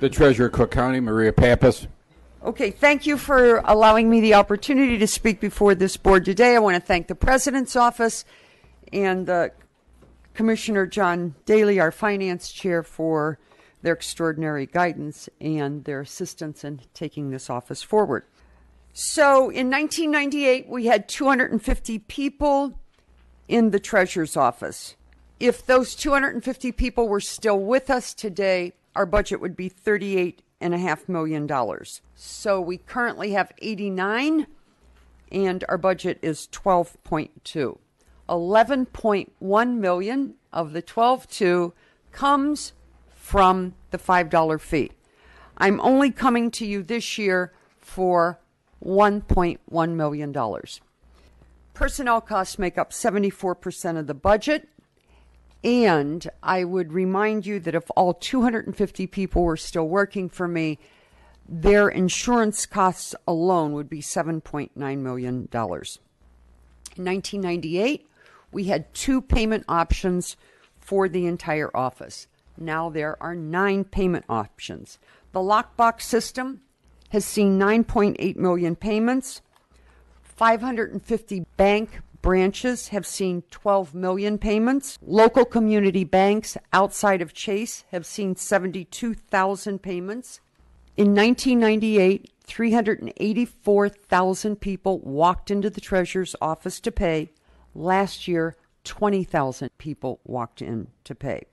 The Treasurer, Cook County, Maria Pappas. Okay, thank you for allowing me the opportunity to speak before this board today. I want to thank the President's Office and Commissioner John Daly, our Finance Chair, for their extraordinary guidance and their assistance in taking this office forward. So in 1998, we had 250 people in the Treasurer's Office. If those 250 people were still with us today, our budget would be $38.5 million. So we currently have 89, and our budget is 12.2. 11.1 million of the 12.2 comes from the $5 fee. I'm only coming to you this year for $1.1 million. Personnel costs make up 74% of the budget. And I would remind you that if all 250 people were still working for me, their insurance costs alone would be $7.9 million. In 1998, we had 2 payment options for the entire office. Now there are 9 payment options. The lockbox system has seen 9.8 million payments. 550 bank branches have seen 12 million payments. Local community banks outside of Chase have seen 72,000 payments. In 1998, 384,000 people walked into the Treasurer's Office to pay. Last year, 20,000 people walked in to pay.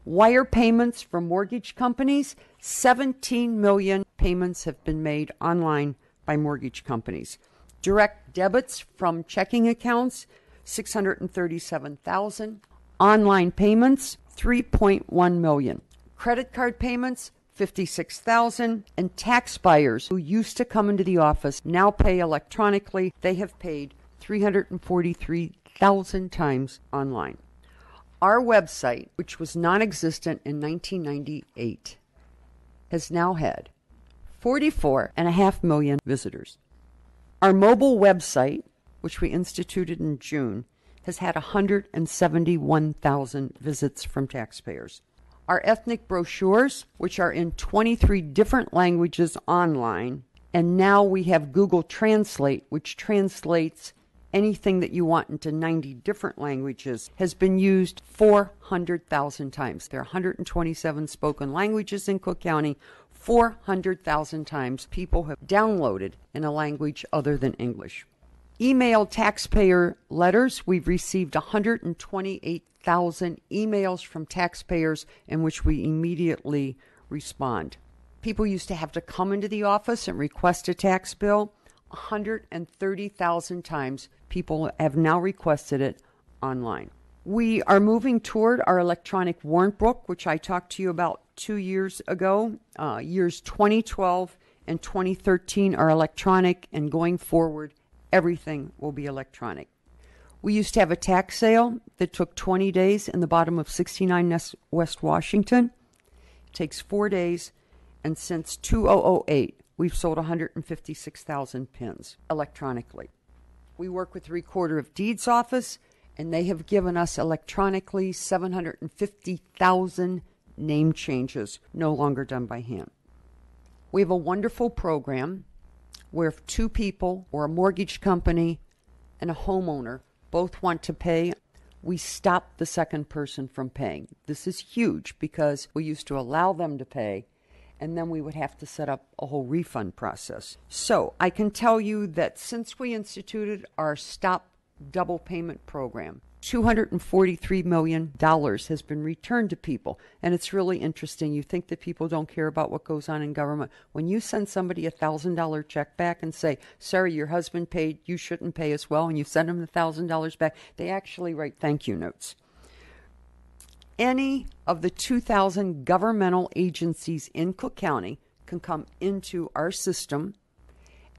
Wire payments from mortgage companies, 17 million payments have been made online by mortgage companies. Direct debits from checking accounts, 637,000. Online payments, 3.1 million. Credit card payments, 56,000. And taxpayers who used to come into the office now pay electronically. They have paid 343,000 times online. Our website, which was non-existent in 1998, has now had 44.5 million visitors. Our mobile website, which we instituted in June, has had 171,000 visits from taxpayers. Our ethnic brochures, which are in 23 different languages online, and now we have Google Translate, which translates anything that you want into 90 different languages, has been used 400,000 times. There are 127 spoken languages in Cook County. 400,000 times people have downloaded in a language other than English. Email taxpayer letters. We've received 128,000 emails from taxpayers in which we immediately respond. People used to have to come into the office and request a tax bill. 130,000 times people have now requested it online. We are moving toward our electronic warrant book, which I talked to you about 2 years ago. Years 2012 and 2013 are electronic, and going forward, everything will be electronic. We used to have a tax sale that took 20 days in the bottom of 69 West Washington. It takes 4 days, and since 2008, we've sold 156,000 pins electronically. We work with the Recorder of Deeds office, and they have given us electronically 750,000 name changes, no longer done by hand. We have a wonderful program where if 2 people or a mortgage company and a homeowner both want to pay, we stop the second person from paying. This is huge because we used to allow them to pay, and then we would have to set up a whole refund process. So I can tell you that since we instituted our Stop Double Payment program, $243 million has been returned to people. And it's really interesting. You think that people don't care about what goes on in government. When you send somebody a $1,000 check back and say, sorry, your husband paid, you shouldn't pay as well, and you send them the $1,000 back, they actually write thank you notes. Any of the 2,000 governmental agencies in Cook County can come into our system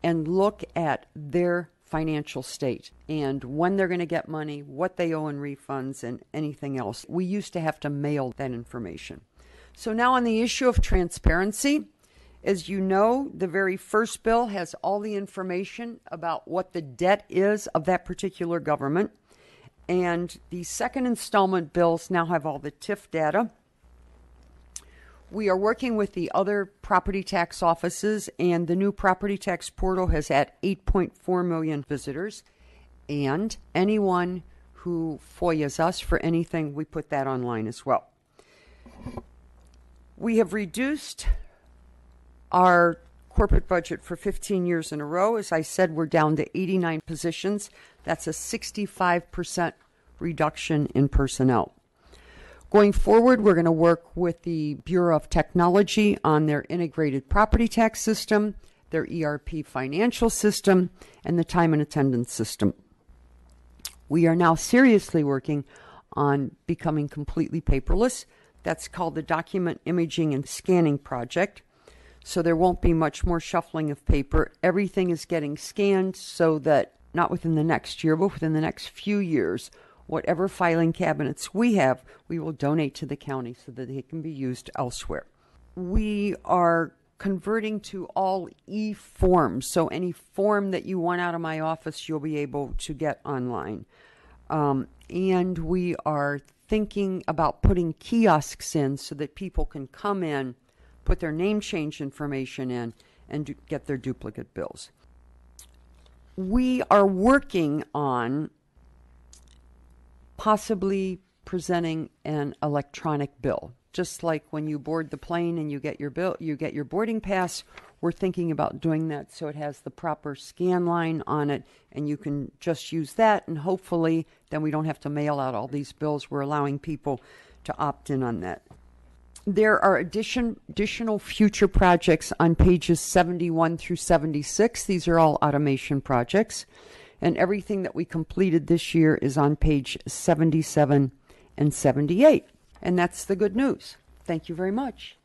and look at their financial state and when they're going to get money, what they owe in refunds, and anything else. We used to have to mail that information. So now on the issue of transparency, as you know, the very first bill has all the information about what the debt is of that particular government. And the second installment bills now have all the TIF data. We are working with the other property tax offices, and the new property tax portal has had 8.4 million visitors. And anyone who FOIAs us for anything, we put that online as well. We have reduced our corporate budget for 15 years in a row. As I said, we're down to 89 positions. That's a 65% reduction in personnel. Going forward, we're going to work with the Bureau of Technology on their integrated property tax system, their ERP financial system, and the time and attendance system. We are now seriously working on becoming completely paperless. That's called the Document Imaging and Scanning Project. So there won't be much more shuffling of paper. Everything is getting scanned so that not within the next year, but within the next few years, whatever filing cabinets we have, we will donate to the county so that they can be used elsewhere. We are converting to all e-forms. So any form that you want out of my office, you'll be able to get online. And we are thinking about putting kiosks in so that people can come in, put their name change information in, and get their duplicate bills. We are working on possibly presenting an electronic bill. Just like when you board the plane and you get your bill, you get your boarding pass, we're thinking about doing that so it has the proper scan line on it, and you can just use that, and hopefully then we don't have to mail out all these bills. We're allowing people to opt in on that. There are additional future projects on pages 71 through 76. These are all automation projects. And everything that we completed this year is on page 77 and 78. And that's the good news. Thank you very much.